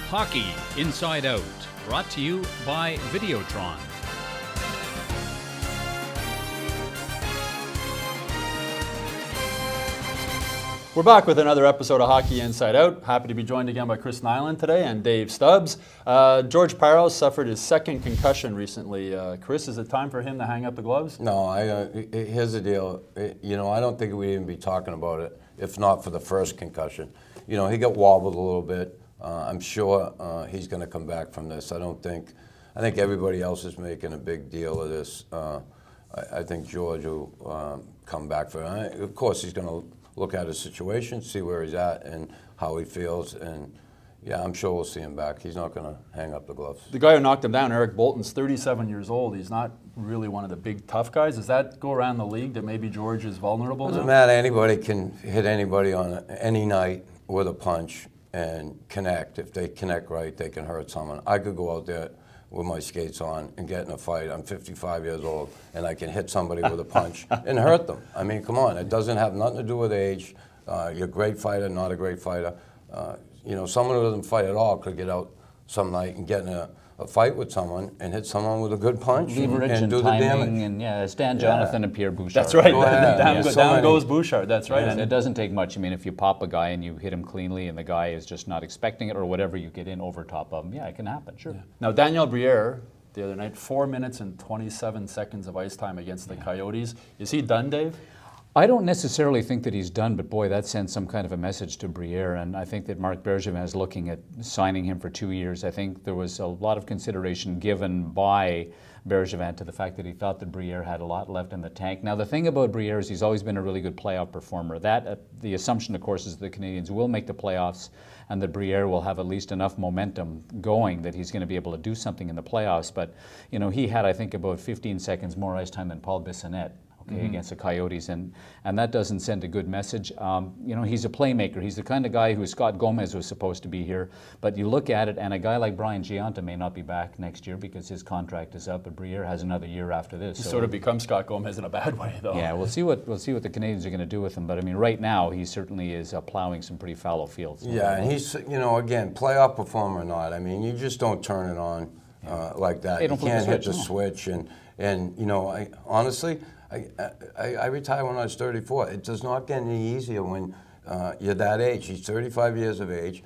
Hockey Inside Out, brought to you by Videotron. We're back with another episode of Hockey Inside Out. Happy to be joined again by Chris Nilan today and Dave Stubbs. George Parros suffered his second concussion recently. Chris, is it time for him to hang up the gloves? No, here's the deal. I don't think we'd even be talking about it if not for the first concussion. He got wobbled a little bit. I'm sure he's going to come back from this. I think everybody else is making a big deal of this. I think George will come back for it. Of course, he's going to look at his situation, see where he's at and how he feels, and yeah, I'm sure we'll see him back. He's not going to hang up the gloves. The guy who knocked him down, Eric Bolton's 37 years old. He's not really one of the big tough guys. Does that go around the league that maybe George is vulnerable now? Doesn't matter. Anybody can hit anybody on any night with a punch and connect. If they connect right, they can hurt someone. I could go out there with my skates on and get in a fight. I'm 55 years old, and I can hit somebody with a punch and hurt them. I mean, come on. It doesn't have nothing to do with age. You're a great fighter, not a great fighter. Someone who doesn't fight at all could get out some night and get in a fight with someone and hit someone with a good punch and do the damage. And Stan Jonathan and Pierre Bouchard. That's right. Down goes Bouchard. That's right. And it doesn't take much. I mean, if you pop a guy and you hit him cleanly and the guy is just not expecting it or whatever, you get in over top of him. Yeah, it can happen, sure. Yeah. Now, Daniel Briere, the other night, 4 minutes and 27 seconds of ice time against the Coyotes. Is he done, Dave? I don't necessarily think that he's done, but boy, that sends some kind of a message to Briere, and I think that Marc Bergevin is looking at signing him for 2 years. I think there was a lot of consideration given by Bergevin to the fact that he thought that Briere had a lot left in the tank. Now, the thing about Briere is he's always been a really good playoff performer. The assumption, of course, is the Canadians will make the playoffs and that Briere will have at least enough momentum going that he's going to be able to do something in the playoffs. But, he had, I think, about 15 seconds more ice time than Paul Bissonnette. Against the Coyotes, and that doesn't send a good message. He's a playmaker. He's the kind of guy who Scott Gomez was supposed to be here, but you look at it, and a guy like Brian Giunta may not be back next year because his contract is up, but Briere has another year after this. He sort of becomes Scott Gomez in a bad way, though. Yeah, we'll see what the Canadians are going to do with him, but I mean, right now, he certainly is plowing some pretty fallow fields. Yeah, and he's, again, playoff performer or not, I mean, you just don't turn it on like that. You can't hit the switch, and honestly, I retired when I was 34. It does not get any easier when you're that age. He's 35 years of age.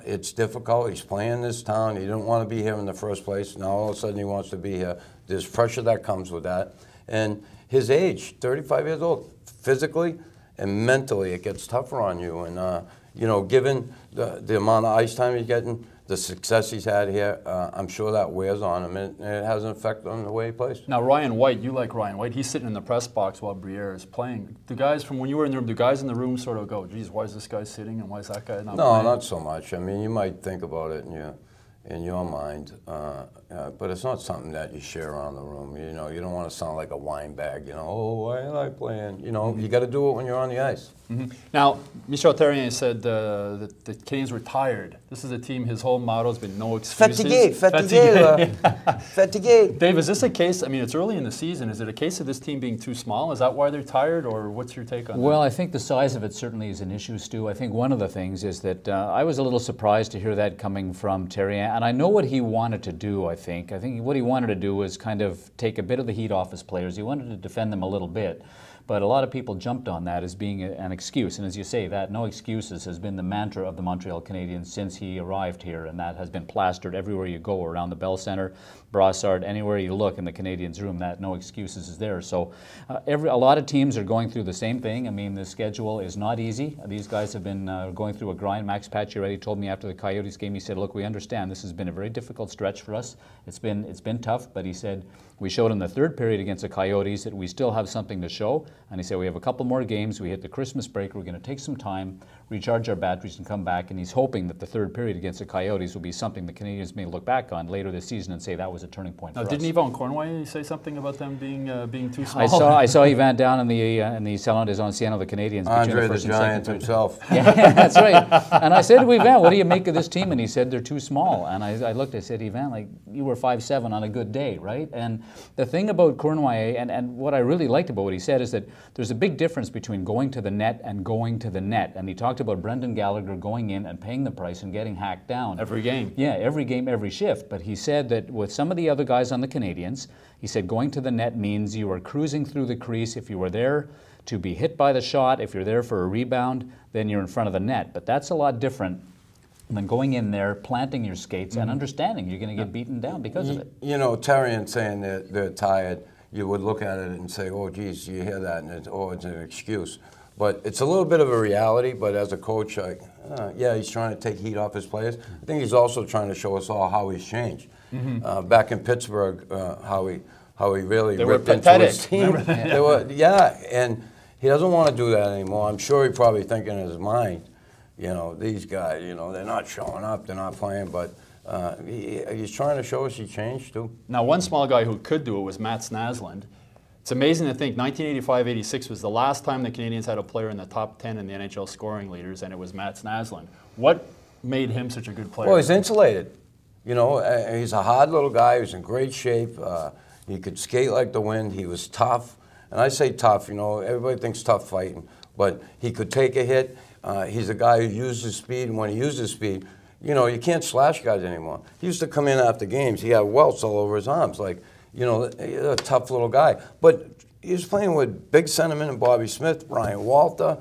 It's difficult. He's playing this town. He didn't want to be here in the first place. Now all of a sudden he wants to be here. There's pressure that comes with that. And his age, 35 years old, physically and mentally it gets tougher on you. And, given the amount of ice time he's getting, the success he's had here, I'm sure that wears on him, and it has an effect on the way he plays. Now, Ryan White, you like Ryan White. He's sitting in the press box while Briere is playing. The guys, from when you were in the room, the guys in the room sort of go, geez, why is this guy sitting and why is that guy not playing? No, not so much. I mean, you might think about it in your mind, but it's not something that you share around the room. You don't want to sound like a wine bag, oh, why am I playing? You got to do it when you're on the ice. Mm-hmm. Now, Michel Therrien said that the Canadians were tired. This is a team, his whole motto has been no excuses. Fatigué. Dave, is this a case, I mean, it's early in the season, is it a case of this team being too small? Is that why they're tired, or what's your take on that? Well, I think the size of it certainly is an issue, Stu. I think one of the things is that I was a little surprised to hear that coming from Therrien, and I know what he wanted to do, I think. I think what he wanted to do was kind of take a bit of the heat off his players. He wanted to defend them a little bit. But a lot of people jumped on that as being an excuse. And as you say, that no excuses has been the mantra of the Montreal Canadiens since he arrived here. And that has been plastered everywhere you go, around the Bell Centre, Brassard, anywhere you look in the Canadiens room, that no excuses is there. So a lot of teams are going through the same thing. I mean, the schedule is not easy. These guys have been going through a grind. Max Pacioretty told me after the Coyotes game, he said, look, we understand this has been a very difficult stretch for us. It's been tough, but he said, we showed in the third period against the Coyotes that we still have something to show. And he said, we have a couple more games. We hit the Christmas break. We're going to take some time, recharge our batteries, and come back. And he's hoping that the third period against the Coyotes will be something the Canadians may look back on later this season and say that was a turning point for us. Didn't Yvon Cornway say something about them being too small? I saw Yvan down in the Salon des Anciens of the Canadians. Andre the Giant himself. Yeah, that's right. And I said to Yvan, what do you make of this team? And he said, they're too small. And I looked, I said, Yvan, like, you were 5'7" on a good day, right? And the thing about Cornway, and what I really liked about what he said is that there's a big difference between going to the net and going to the net. And he talked talked about Brendan Gallagher going in and paying the price and getting hacked down. Every game. Yeah, every game, every shift. But he said that with some of the other guys on the Canadiens, he said going to the net means you are cruising through the crease. If you were there to be hit by the shot, if you're there for a rebound, then you're in front of the net. But that's a lot different than going in there, planting your skates, and understanding you're going to get beaten down because of it. You know, Terrian saying that they're tired, you would look at it and say, oh, geez, you hear that, and it's an excuse. But it's a little bit of a reality, but as a coach, yeah, he's trying to take heat off his players. I think he's also trying to show us all how he's changed. Back in Pittsburgh, how he really ripped into his team. Yeah, and he doesn't want to do that anymore. I'm sure he's probably thinking in his mind, you know, these guys, you know, they're not showing up, they're not playing, but he's trying to show us he changed too. Now, one small guy who could do it was Matt Snaslund. It's amazing to think 1985-86 was the last time the Canadiens had a player in the top 10 in the NHL scoring leaders, and it was Matt Snaslund. What made him such a good player? Well, he's insulated. You know, he's a hard little guy. He was in great shape. He could skate like the wind. He was tough. And I say tough, you know, everybody thinks tough fighting, but he could take a hit. He's a guy who uses speed, and when he uses speed, you know, you can't slash guys anymore. He used to come in after games. He had welts all over his arms, like, you know, a tough little guy. But he was playing with Big Sentiment and Bobby Smith, Brian Walter,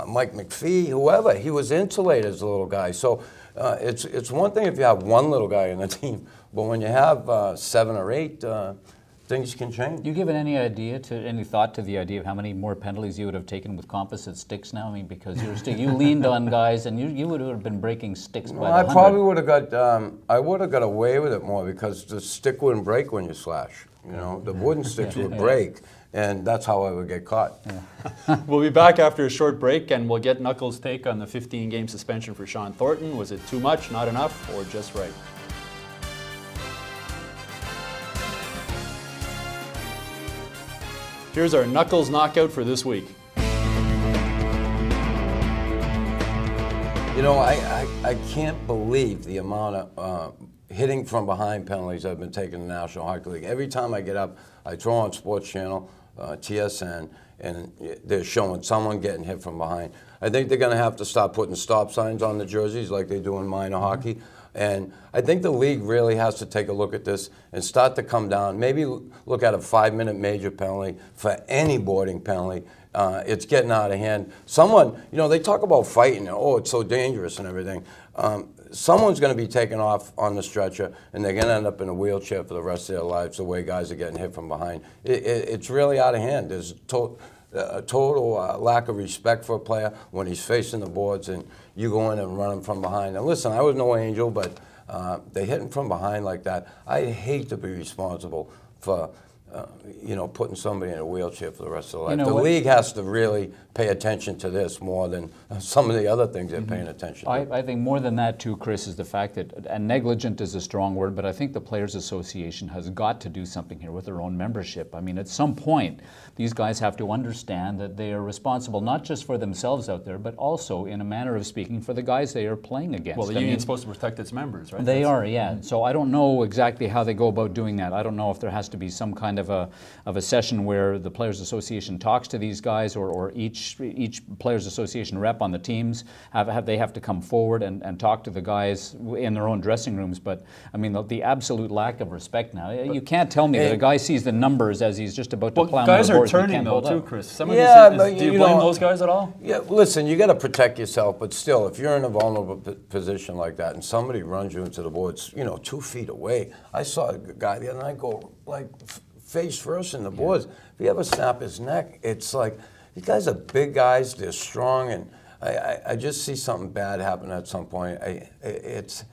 Mike McPhee, whoever. He was insulated as a little guy. So it's one thing if you have one little guy in the team, but when you have 7 or 8, things can change. You given any thought to the idea of how many more penalties you would have taken with composite sticks now? I mean, because you leaned on guys, and you would have been breaking sticks by the 100. I probably would have got. I would have got away with it more because the stick wouldn't break when you slash. You know, the wooden sticks would break, and that's how I would get caught. Yeah. We'll be back after a short break, and we'll get Knuckles' take on the 15-game suspension for Sean Thornton. Was it too much, not enough, or just right? Here's our Knuckles knockout for this week. You know, I can't believe the amount of hitting from behind penalties that have been taken in the National Hockey League. Every time I get up, I throw on Sports Channel, TSN, and they're showing someone getting hit from behind. I think they're going to have to stop putting stop signs on the jerseys like they do in minor hockey. And I think the league really has to take a look at this and start to come down. Maybe look at a 5-minute major penalty for any boarding penalty. It's getting out of hand. Someone, you know, they talk about fighting. Oh, it's so dangerous and everything. Someone's going to be taken off on the stretcher, and they're going to end up in a wheelchair for the rest of their lives the way guys are getting hit from behind. It's really out of hand. There's a total lack of respect for a player when he's facing the boards and you go in and run him from behind. And listen, I was no angel, but they hit him from behind like that. I hate to be responsible for you know, putting somebody in a wheelchair for the rest of their life. You know, the league has to really pay attention to this more than some of the other things they're paying attention to. I think more than that too, Chris, is the fact that, and negligent is a strong word, but I think the Players Association has got to do something here with their own membership. I mean, at some point, these guys have to understand that they are responsible not just for themselves out there, but also, in a manner of speaking, for the guys they are playing against. Well, the union's supposed to protect its members, right? They are, yeah. So I don't know exactly how they go about doing that. I don't know if there has to be some kind of a session where the Players Association talks to these guys, or each Players Association rep on the teams they have to come forward and talk to the guys in their own dressing rooms. But I mean, the absolute lack of respect now. You can't tell me that a guy sees the numbers as he's just about to plow. Guys are turning though too, Chris. Some of do you blame those guys at all? Yeah, listen, you got to protect yourself, but still, if you're in a vulnerable position like that and somebody runs you into the boards, you know, 2 feet away. I saw a guy the other night go like face first in the boards. If he ever snap his neck, it's like, these guys are big guys, they're strong, and I just see something bad happen at some point. It's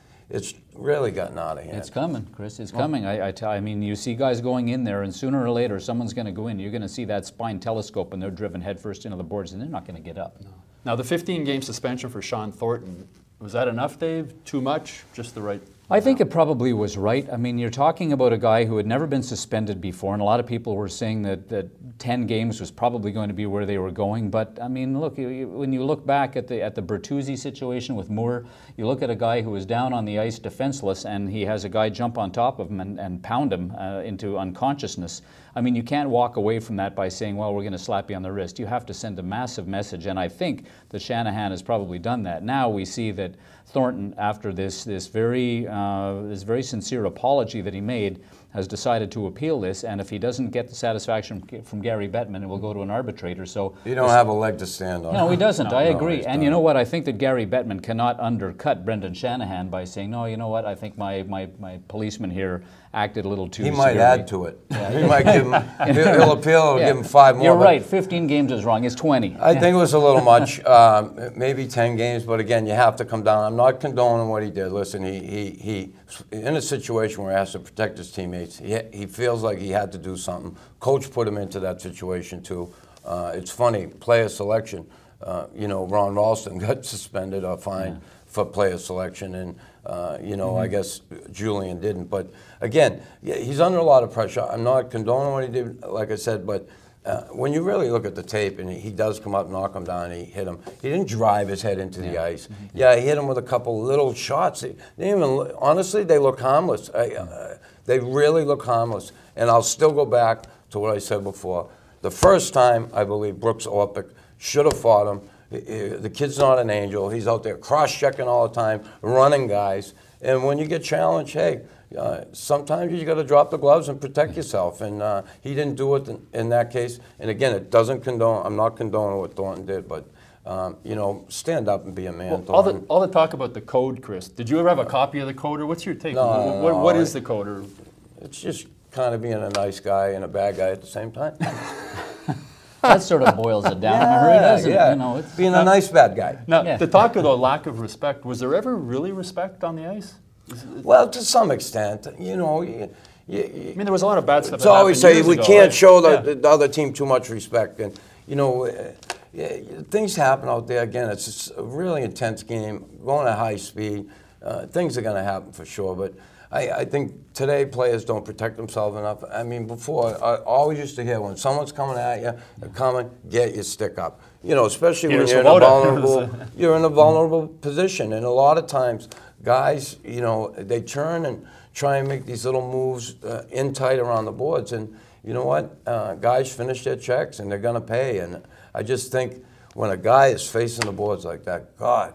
really gotten out of hand. It's coming, Chris. It's coming. I mean, you see guys going in there, and sooner or later, someone's going to go in. You're going to see that spine telescope, and they're driven headfirst into the boards, and they're not going to get up. No. Now, the 15-game suspension for Sean Thornton, was that enough, Dave? Too much? Just the right? I think it probably was right. I mean, you're talking about a guy who had never been suspended before, and a lot of people were saying that 10 games was probably going to be where they were going. But I mean, look, when you look back at the Bertuzzi situation with Moore, you look at a guy who was down on the ice defenseless, and he has a guy jump on top of him and pound him into unconsciousness. I mean, you can't walk away from that by saying, well, we're going to slap you on the wrist. You have to send a massive message, and I think that Shanahan has probably done that. Now we see that Thornton, after this very sincere apology that he made, has decided to appeal this, and if he doesn't get the satisfaction from Gary Bettman, it will go to an arbitrator. So you don't have a leg to stand on. No, he doesn't. I agree. And you know what? I think that Gary Bettman cannot undercut Brendan Shanahan by saying, no, you know what? I think my policeman here acted a little too He might severely. add to it. Yeah. He might give him, he'll appeal, give him 5 more. You're right, 15 games is wrong. It's 20. I think it was a little much, maybe 10 games, but again, you have to come down. I'm not condoning what he did. Listen, he in a situation where he has to protect his teammates, he feels like he had to do something. Coach put him into that situation too. It's funny, player selection, you know, Ron Ralston got suspended or fined for player selection, and you know, I guess Julian didn't. But again, he's under a lot of pressure. I'm not condoning what he did, like I said, but when you really look at the tape, and he does come up, knock him down, and he hit him. He didn't drive his head into the ice. Yeah, he hit him with a couple little shots. They didn't even, honestly, they look harmless. They really look harmless. And I'll still go back to what I said before. The first time, I believe, Brooks Orpik should have fought him. The kid's not an angel. He's out there cross-checking all the time, running guys. And when you get challenged, hey, sometimes you got to drop the gloves and protect yourself. And he didn't do it in that case. And again, it doesn't condone. I'm not condoning what Thornton did, but you know, stand up and be a man. Well, all the talk about the code, Chris. Did you ever have a copy of the code, or what's your take? No, what is the code? Or? It's just kind of being a nice guy and a bad guy at the same time. That sort of boils it down in a hurry, doesn't it? You know, it's being a nice bad guy. Now, the talk of the lack of respect, was there ever really respect on the ice? Well, to some extent, you know. I mean, there was a lot of bad stuff. It's always say we can't show the other team too much respect, and you know, things happen out there. Again, it's just a really intense game, going at high speed. Things are going to happen for sure, but I think today players don't protect themselves enough. I mean, before, I always used to hear when someone's coming at you, get your stick up. You know, especially when you're in a vulnerable position, and a lot of times guys, you know, they turn and try and make these little moves in tight around the boards, and you know what? Guys finish their checks and they're going to pay. And I just think when a guy is facing the boards like that, God,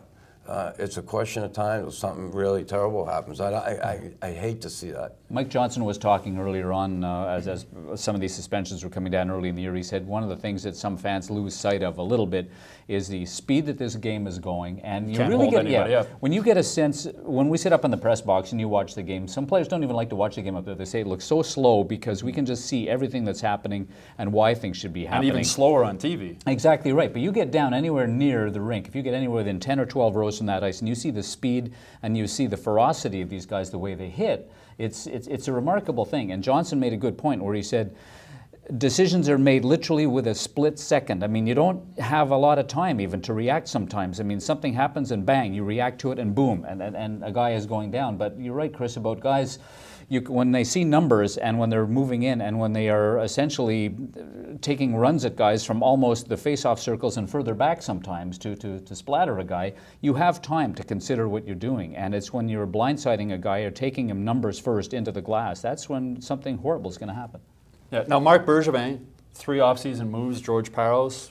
it's a question of time till something really terrible happens. I hate to see that. Mike Johnson was talking earlier on as some of these suspensions were coming down early in the year. He said one of the things that some fans lose sight of a little bit is the speed that this game is going, and you really get when you get a sense when we sit up in the press box and you watch the game. Some players don't even like to watch the game up there. They say it looks so slow because we can just see everything that's happening and why things should be happening. And even slower on TV. Exactly right. But you get down anywhere near the rink, if you get anywhere within 10 or 12 rows from that ice, and you see the speed and you see the ferocity of these guys, the way they hit, it's a remarkable thing. And Johnson made a good point where he said, decisions are made literally with a split second. I mean, you don't have a lot of time even to react sometimes. I mean, something happens and bang, you react to it and boom, and a guy is going down. But you're right, Chris, about guys, when they see numbers and when they're moving in and when they are essentially taking runs at guys from almost the face-off circles and further back sometimes to splatter a guy, you have time to consider what you're doing. And it's when you're blindsiding a guy or taking him numbers first into the glass, that's when something horrible is going to happen. Yeah. Now, Marc Bergevin, 3 offseason moves. George Parros,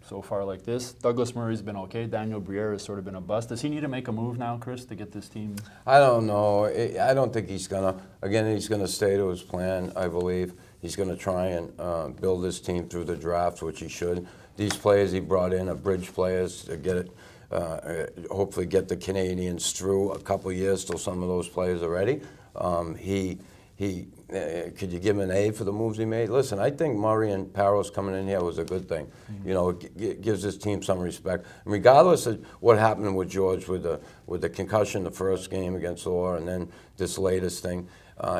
so far like this. Douglas Murray's been okay. Daniel Briere has sort of been a bust. Does he need to make a move now, Chris, to get this team? I don't know. I don't think he's going to. Again, he's going to stay to his plan, I believe. He's going to try and build his team through the draft, which he should. These players he brought in are bridge players to get it, hopefully get the Canadians through a couple of years till some of those players are ready. Could you give him an A for the moves he made? Listen, I think Murray and Parros coming in here was a good thing. You know, it gives his team some respect. And regardless of what happened with George with the concussion the first game against Orr and then this latest thing,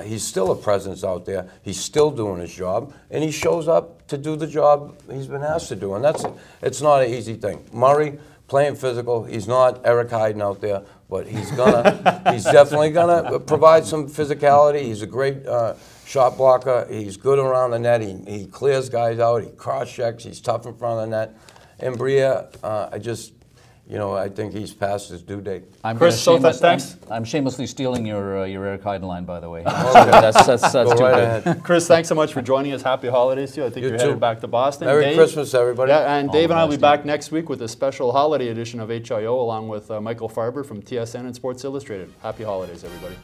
he's still a presence out there. He's still doing his job, and he shows up to do the job he's been asked to do. And it's not an easy thing. Murray, playing physical, he's not Eric Hayden out there, but he's definitely gonna provide some physicality. He's a great shot blocker. He's good around the net. He clears guys out. He cross checks. He's tough in front of the net. And Briere, you know, I think he's past his due date. Chris, so thanks. I'm shamelessly stealing your Eric Heiden line, by the way. That's too right good. Chris, thanks so much for joining us. Happy holidays to you. I think you're headed back to Boston. Merry Christmas, everybody. Yeah, and Dave and I will be back next week with a special holiday edition of HIO along with Michael Farber from TSN and Sports Illustrated. Happy holidays, everybody.